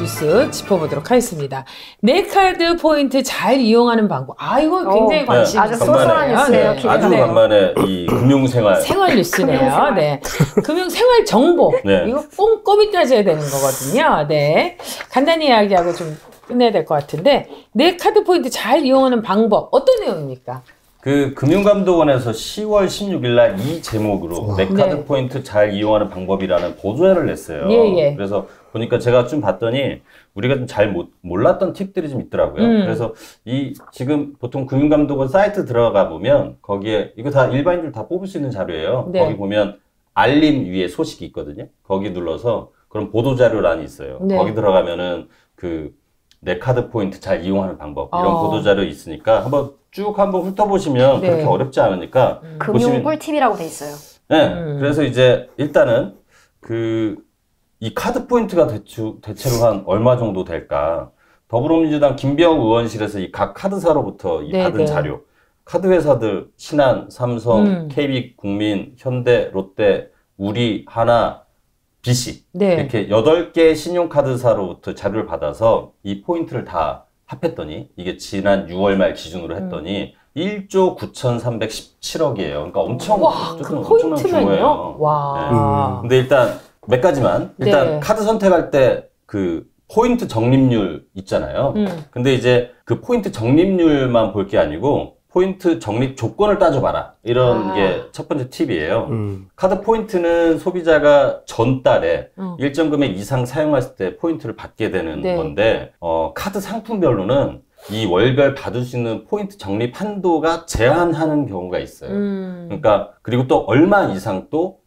뉴스 짚어보도록 하겠습니다. 내 카드 포인트 잘 이용하는 방법. 아, 이거 굉장히 관심이 아주 소소한 뉴스예요. 네. 아주 간만에 이 금융생활. 생활 뉴스네요. 네. 금융생활 정보. 네. 이거 꼼꼼히 따져야 되는 거거든요. 네. 간단히 이야기하고 좀 끝내야 될 것 같은데, 내 카드 포인트 잘 이용하는 방법. 어떤 내용입니까? 그 금융감독원에서 10월 16일 날 이 제목으로 내 카드 네. 포인트 잘 이용하는 방법이라는 보도자를 냈어요. 예, 예. 그래서 보니까 제가 좀 봤더니 우리가 좀 잘 몰랐던 팁들이 좀 있더라고요. 그래서 지금 보통 금융감독원 사이트 들어가 보면 거기에 이거 다 일반인들 다 뽑을 수 있는 자료예요. 네. 거기 보면 알림 위에 소식이 있거든요. 거기 눌러서 그런 보도자료란이 있어요. 네. 거기 들어가면은 내 카드 포인트 잘 이용하는 방법 이런 보도자료 있으니까 한번 훑어보시면 네. 그렇게 어렵지 않으니까 금융 꿀팁이라고 돼 있어요. 네, 그래서 이제 일단은 이 카드 포인트가 대체로 한 얼마 정도 될까? 더불어민주당 김병욱 의원실에서 이 각 카드사로부터 이 받은 네. 자료, 카드 회사들 신한, 삼성, KB국민, 현대, 롯데, 우리, 하나, BC 네. 이렇게 8개 신용카드사로부터 자료를 받아서 이 포인트를 다 합했더니 이게 지난 6월 말 기준으로 했더니 1조 9,317억이에요. 그러니까 엄청난 규모예요. 와. 근데 일단 몇 가지만 일단 카드 선택할 때 포인트 적립률 있잖아요. 근데 이제 그 포인트 적립률만 볼 게 아니고 포인트 적립 조건을 따져봐라. 이런 게 첫 번째 팁이에요. 카드 포인트는 소비자가 전달에 일정 금액 이상 사용했을 때 포인트를 받게 되는 건데, 카드 상품별로는 이 월별 받을 수 있는 포인트 적립 한도가 제한하는 경우가 있어요. 그러니까, 그리고 또 얼마 이상 또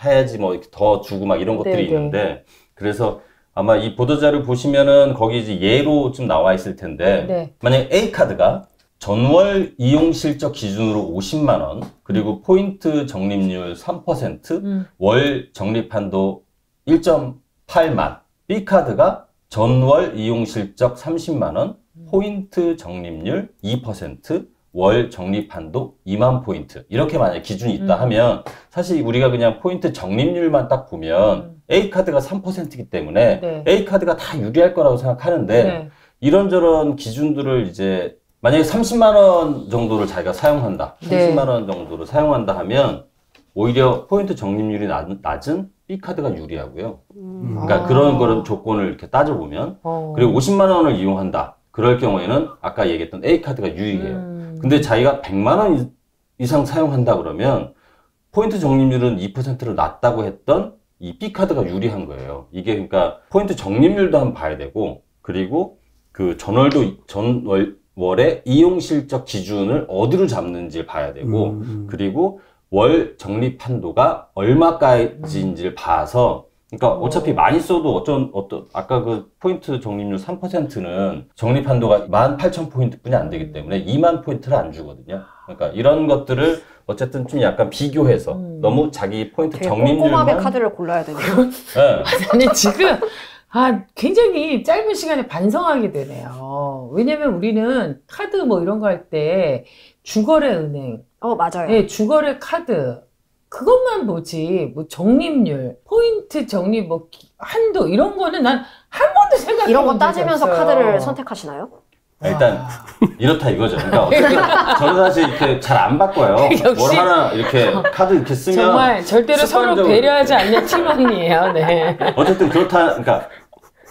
해야지 뭐 이렇게 더 주고 막 이런 것들이 있는데, 그래서 아마 이 보도자료 보시면은 거기 이제 예로 좀 나와 있을 텐데, 만약에 A카드가 전월 이용 실적 기준으로 50만 원, 그리고 포인트 적립률 3%, 월 적립 한도 1.8만. B카드가 전월 이용 실적 30만 원, 포인트 적립률 2%, 월 적립 한도 2만 포인트. 이렇게 만약에 기준이 있다 하면 사실 우리가 그냥 포인트 적립률만 딱 보면 A카드가 3%이기 때문에 A카드가 다 유리할 거라고 생각하는데 이런저런 기준들을 이제 만약에 30만 원 정도를 자기가 사용한다. 30만 원 정도를 사용한다 하면 오히려 포인트 적립률이 낮은 B카드가 유리하고요. 그러니까 그런 조건을 이렇게 따져보면 그리고 50만 원을 이용한다. 그럴 경우에는 아까 얘기했던 A카드가 유리해요. 근데 자기가 100만 원 이상 사용한다 그러면 포인트 적립률은 2%를 낮다고 했던 이 B카드가 유리한 거예요. 이게 그러니까 포인트 적립률도 한번 봐야 되고 그리고 월의 이용 실적 기준을 어디로 잡는지 봐야 되고 그리고 월 적립 한도가 얼마까지인지를 봐서 그러니까 어차피 많이 써도 아까 그 포인트 적립률 3%는 적립 한도가 18,000포인트뿐이 안 되기 때문에 2만 포인트를 안 주거든요. 그러니까 이런 것들을 어쨌든 좀 약간 비교해서 너무 자기 포인트 적립률만 꼼꼼하게 카드를 골라야 되네요. 네. 아니 지금 굉장히 짧은 시간에 반성하게 되네요. 왜냐면 우리는 카드 뭐 이런 거 할 때 주거래 은행, 맞아요. 네, 주거래 카드 그것만 보지 뭐 적립률, 포인트 적립 뭐 한도 이런 거는 난 한 번도 생각해 이런 거 본 적이 따지면서 없어요. 카드를 선택하시나요? 일단 이렇다 이거죠. 그러니까 어쨌든 저는 사실 이렇게 잘 안 바꿔요. 뭘 하나 이렇게 카드 이렇게 쓰면 정말 절대로 서로 배려하지 않는 팀원이에요. 네. 어쨌든 그러니까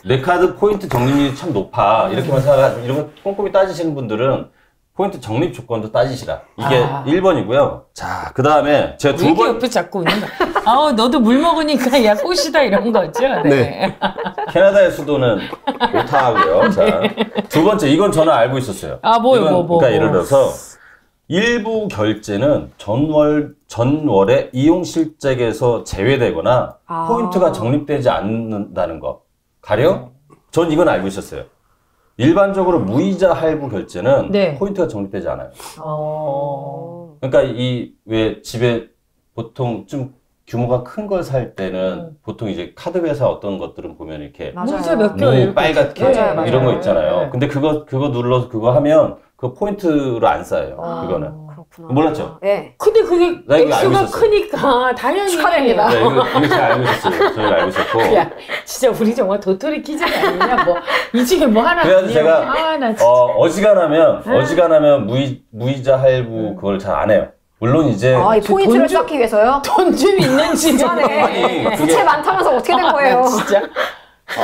내 카드 포인트 적립률이 참 높아 이렇게만 생각하고 이런 거 꼼꼼히 따지시는 분들은 포인트 적립 조건도 따지시라. 이게 1번이고요. 자, 그 다음에 제가 왜 이렇게 옆에 자꾸 웃는 거야? 너도 물 먹으니까 야 꽃이다 이런 거죠? 네. 캐나다의 수도는 오타하고요. 자, 두 번째 이건 저는 알고 있었어요. 그러니까 예를 들어서 일부 결제는 전월의 이용 실적에서 제외되거나 포인트가 적립되지 않는다는 거. 가령 전 이건 알고 있었어요. 일반적으로 무이자 할부 결제는 포인트가 적립되지 않아요. 그러니까 왜 집에 보통 좀 규모가 큰 걸 살 때는 보통 이제 카드 회사 어떤 것들은 보면 이렇게 무이자 몇 개월 빨갛게 이런 거 있잖아요. 근데 그거 눌러서 그거 하면 그 포인트로 안 쌓여요. 그거는. 그렇구나. 몰랐죠? 네. 근데 그게 액수가 크니까 당연히 축하드립니다. 네, 이거 잘 알고 있었어요. 저희가 알고 있었고. 야, 진짜 진짜 우리 정말 도토리 키즈 아니냐 뭐 이 중에 뭐 하나 그래서 아니야? 제가 나 진짜. 어지간하면 무이자 할부 그걸 잘 안 해요. 물론 이제 이 포인트를 쌓기 위해서요? 돈 좀 있는 집에 아니, 부채 많다면서 어떻게 된 거예요? 진짜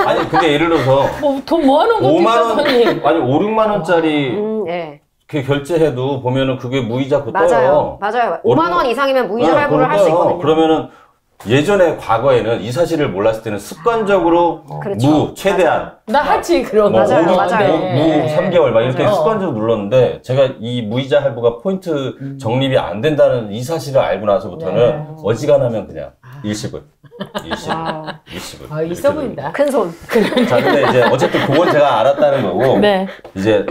아니 그게 예를 들어서 돈 모아놓은 것도 5만 원 있다더니 아니 5, 6만 원짜리 예. 그 결제해도 보면은 그게 무이자 그거 맞아요. 떠요. 맞아요. 5만 원 이상이면 무이자 할부를 할 수 있거든요. 그러면은 예전에 과거에는 이 사실을 몰랐을 때는 습관적으로 그렇죠. 최대한 나 하지 그런 뭐 거. 맞아요, 5, 맞아요. 무 3개월 막 이렇게 어. 습관적으로 눌렀는데 제가 이 무이자 할부가 포인트 적립이 안 된다는 이 사실을 알고 나서부터는 어지간하면 그냥 일시불. 일시불. 아, 있어 보인다. 큰 손. 자, 근데 이제 어쨌든 그건 제가 알았다는 거고 네. 이제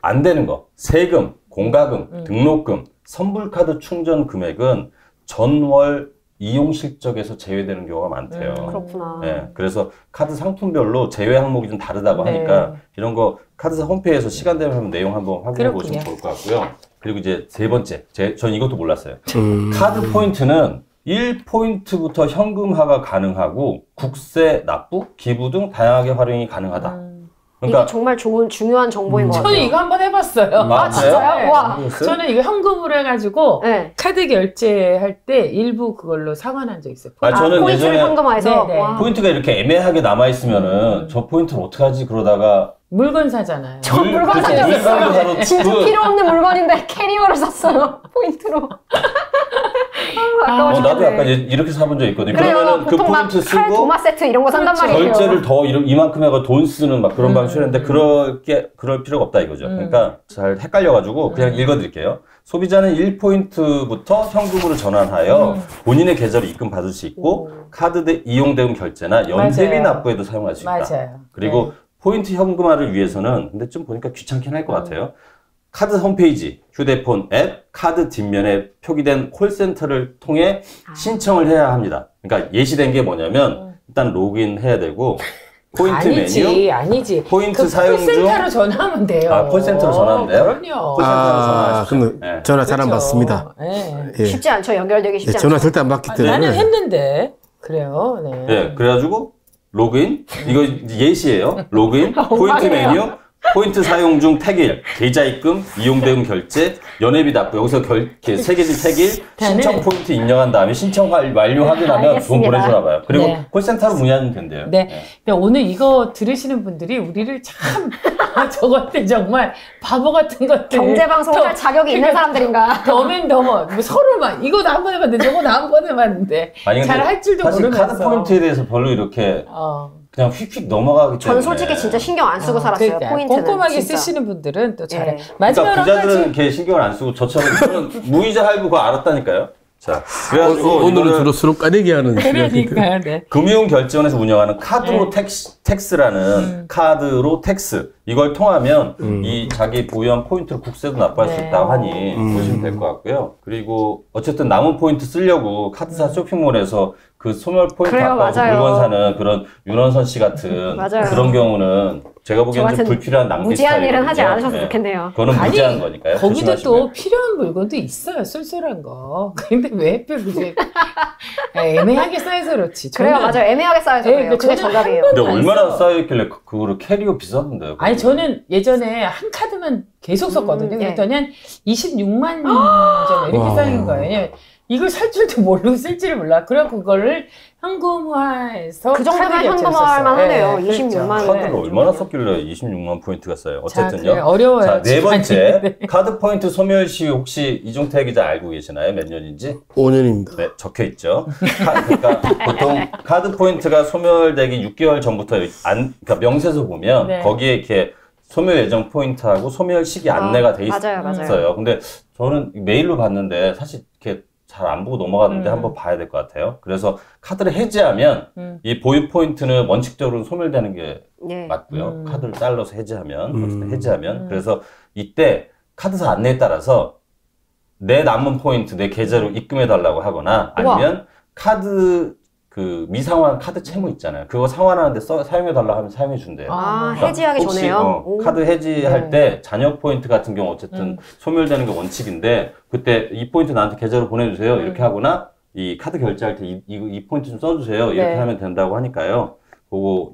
안 되는 거 세금, 공과금, 등록금, 선불카드 충전 금액은 전월 이용 실적에서 제외되는 경우가 많대요. 그렇구나. 네, 그래서 카드 상품별로 제외 항목이 좀 다르다고 네. 하니까 이런 거 카드사 홈페이지에서 시간 되면 한번 내용 한번 확인해 보시면 그렇군요. 좋을 것 같고요. 그리고 이제 세 번째, 전 이것도 몰랐어요. 카드 포인트는 1포인트부터 현금화가 가능하고 국세, 납부, 기부 등 다양하게 활용이 가능하다. 이게 그러니까 정말 좋은 중요한 정보인 것 저는 같아요. 이거 한번 해봤어요. 아, 진짜요? 네. 와. 저는 이거 현금으로 해가지고 네. 카드 결제할 때 일부 그걸로 상환한 적 있어요. 저는 포인트를 예전에 현금화해서. 네, 네. 와. 포인트가 이렇게 애매하게 남아 있으면은 저 포인트를 어떻게 하지 그러다가 물건 사잖아요. 물건 그치, 사셨어요. 물건도 사러 진짜 그- 필요 없는 물건인데 캐리어를 샀어요. 포인트로. 나도 약간 이렇게 사본 적 있거든요. 그래요. 그러면은 그 보통 막 포인트 칼 쓰고 도마 세트 이런 거 산단 그렇죠. 말이에요. 결제를 더 이만큼 해가 돈 쓰는 막 그런 방식이었는데 그럴 필요가 없다 이거죠. 그러니까 잘 헷갈려가지고 그냥 읽어드릴게요. 소비자는 1포인트부터 현금으로 전환하여 본인의 계좌로 입금 받을 수 있고 카드 이용 대금 결제나 연회비 맞아요. 납부에도 사용할 수 있다. 맞아요. 그리고 네. 포인트 현금화를 위해서는 근데 좀 보니까 귀찮긴 할 것 같아요. 카드 홈페이지, 휴대폰 앱, 카드 뒷면에 표기된 콜센터를 통해 신청을 해야 합니다. 그러니까 예시된 게 뭐냐면 일단 로그인 해야 되고 포인트 메뉴, 아니지. 포인트 그 사용 중 콜센터로 전화하면 돼요. 아, 콜센터로 전화하면 돼요? 그럼요. 콜센터로 근데 전화 잘 안 그렇죠. 받습니다. 네. 예. 쉽지 않죠. 연결되기 쉽지 예, 않죠. 전화 절대 안 받기 때문에. 나는 했는데 그래요. 네. 예, 그래가지고 로그인 이거 예시예요. 로그인, 포인트 메뉴, 포인트 사용 중 택일, 계좌 입금, 이용 대금 결제, 연회비 납부 여기서 이렇게 세 개지 택일, 신청 포인트 입력한 다음에 신청 완료 확인하면 돈 알겠습니다. 보내주나 봐요. 그리고 네. 콜센터로 문의하면 된대요. 네. 근데 오늘 이거 들으시는 분들이 우리를 참 저것들 정말 바보 같은 것들 경제 방송을 할 자격이 있는 사람들인가? 더맨더머 뭐 서로 막 이거 나 한 번 해봤는데 저거 나 한 번 해봤는데 아니 근데 잘 할 줄도 사실 모르면서 카드 포인트에 대해서 별로 이렇게 그냥 휙휙 넘어가기 때문에 전 솔직히 진짜 신경 안 쓰고 살았어요. 그러니까 포인트는 꼼꼼하게 진짜. 쓰시는 분들은 또 잘해. 예. 마지막으로 그러니까 한 부자들은 가지 이렇게 신경을 안 쓰고 저처럼 저는 무이자 할부 그거 알았다니까요. 자, 그래가지고 오늘은 이거를 주로 수록 까내기 하는 그러니까 네. 금융결제원에서 운영하는 카드로 텍스라는 카드로 텍스 이걸 통하면 이 자기 보유한 포인트로 국세도 납부할 수 네. 있다고 하니 보시면 될 것 같고요. 그리고 어쨌든 남은 포인트 쓰려고 카드사 쇼핑몰에서 그 소멸 포인트 그래요, 아까워서 맞아요. 물건 사는 그런 윤원선 씨 같은 맞아요. 그런 경우는 제가 보기에는 좀 저 같은 불필요한 낭비 무지한 스타일이거든요. 일은 하지 않으셔도 네. 좋겠네요. 그거는 아니, 무지한 거니까요. 거기도 조심하시고요. 또 필요한 물건도 있어요. 쏠쏠한 거. 근데 왜 하필 그게 애매하게 쌓여서 그렇지. 그래요, 저는- 맞아요. 애매하게 쌓여서 예, 그래요. 그 그게 저는 정답이에요. 근데 안 얼마나 써. 쌓여있길래 그거를 캐리어 비싸던데요? 아니 저는 예전에 한 카드만 계속 썼거든요. 예. 그랬더니 한 26만 점 이렇게 와. 쌓인 거예요. 이걸 살 줄도 모르고 쓸지를 몰라. 그래 그거를 현금화해서 그 정도면 카드 결제를 현금화할 썼어요. 만하네요. 예, 26만 그렇죠. 원. 카드를 얼마나 썼길래 26만 포인트가 쌓여요? 자, 어쨌든요. 그래, 어려워요. 자, 네 지금. 번째. 네. 카드 포인트 소멸 시 혹시 이종태 기자 알고 계시나요? 몇 년인지? 5년입니다. 네, 적혀 있죠. 그러니까 보통 카드 포인트가 소멸되기 6개월 전부터 그러니까 명세서 보면 네. 거기에 이렇게 소멸 예정 포인트하고 소멸 시기 안내가 돼 맞아요, 맞아요. 있어요. 근데 저는 메일로 봤는데 사실 이렇게 잘 안 보고 넘어갔는데 한번 봐야 될 것 같아요. 그래서 카드를 해지하면 이 보유 포인트는 원칙적으로 소멸되는 게 예. 맞고요. 카드를 달러서 해지하면 해지하면 그래서 이때 카드사 안내에 따라서 내 남은 포인트 내 계좌로 입금해 달라고 하거나 아니면 카드 그 미상환 카드 채무 있잖아요. 그거 상환하는데 사용해 달라고 하면 사용해 준대요. 아, 그러니까 해지하기 혹시, 전에요? 오. 카드 해지할 때 잔여 포인트 같은 경우 어쨌든 소멸되는 게 원칙인데 그때 이 포인트 나한테 계좌로 보내주세요 이렇게 하거나 이 카드 결제할 때 이 포인트 좀 써주세요 이렇게 네. 하면 된다고 하니까요. 그거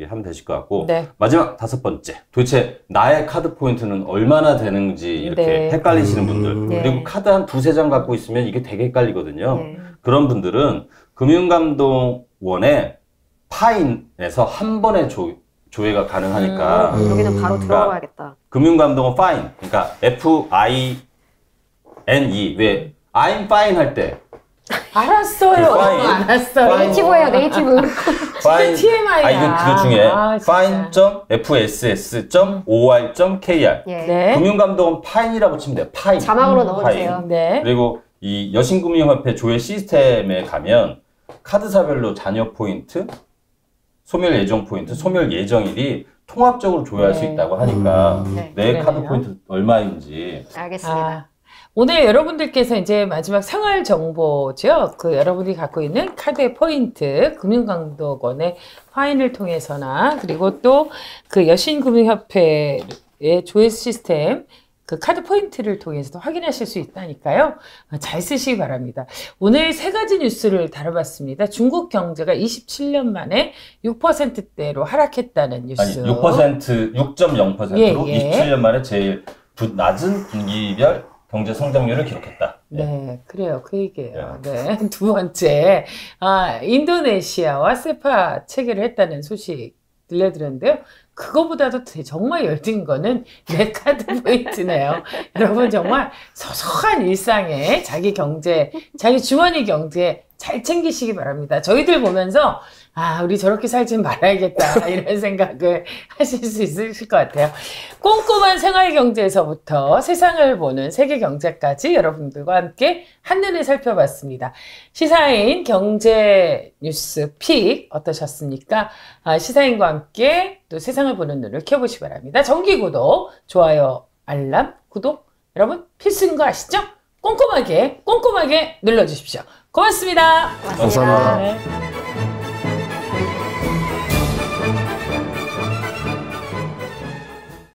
하면 되실 것 같고. 네. 마지막 5번째. 도대체 나의 카드 포인트는 얼마나 되는지 이렇게 네. 헷갈리시는 분들. 네. 그리고 카드 한 2-3장 갖고 있으면 이게 되게 헷갈리거든요. 네. 그런 분들은 금융감독원의 파인에서 한 번에 조회가 가능하니까. 여기는 바로 들어가야겠다. 금융감독원 파인. 그러니까 FINE. 왜 I'm fine 할 때. 알았어요. 그 파인. 알았어요. 네이티브예요, 네이티브. fine. TMI야. 이건 그거 중에 아, 진짜. fine.fss.or.kr. 예. 네. 금융감독원 파인이라고 치면 돼요. 파인. 자막으로 넣어주세요. 파인. 네. 그리고 이 여신금융협회 조회 시스템에 가면 카드사별로 잔여 포인트, 소멸 예정 포인트, 소멸 예정일이 통합적으로 조회할 수 네. 있다고 하니까 네. 내 그러네요. 카드 포인트 얼마인지. 알겠습니다. 아, 오늘 여러분들께서 이제 마지막 생활 정보죠. 그 여러분이 갖고 있는 카드의 포인트, 금융감독원의 파인을 통해서나 그리고 또 그 여신금융협회의 조회 시스템 그 카드 포인트를 통해서도 확인하실 수 있다니까요. 잘 쓰시기 바랍니다. 오늘 3가지 뉴스를 다뤄봤습니다. 중국 경제가 27년 만에 6%대로 하락했다는 뉴스. 아니 6.0%로 예. 27년 만에 제일 낮은 분기별 경제 성장률을 기록했다. 네, 그래요. 그 얘기예요. 네. 2번째, 인도네시아와 세파 체결을 했다는 소식 들려드렸는데요. 그거보다도 정말 열띤 거는 내 카드 포인트네요. 여러분 정말 소소한 일상에 자기 경제, 자기 주머니 경제 잘 챙기시기 바랍니다. 저희들 보면서 우리 저렇게 살지 말아야겠다 이런 생각을 하실 수 있으실 것 같아요. 꼼꼼한 생활 경제에서부터 세상을 보는 세계 경제까지 여러분들과 함께 한눈에 살펴봤습니다. 시사인 경제 뉴스 픽 어떠셨습니까? 시사인과 함께 또 세상을 보는 눈을 켜보시기 바랍니다. 정기 구독, 좋아요, 알람, 구독 여러분 필수인 거 아시죠? 꼼꼼하게 눌러주십시오. 고맙습니다. 고맙습니다. 감사합니다. 네.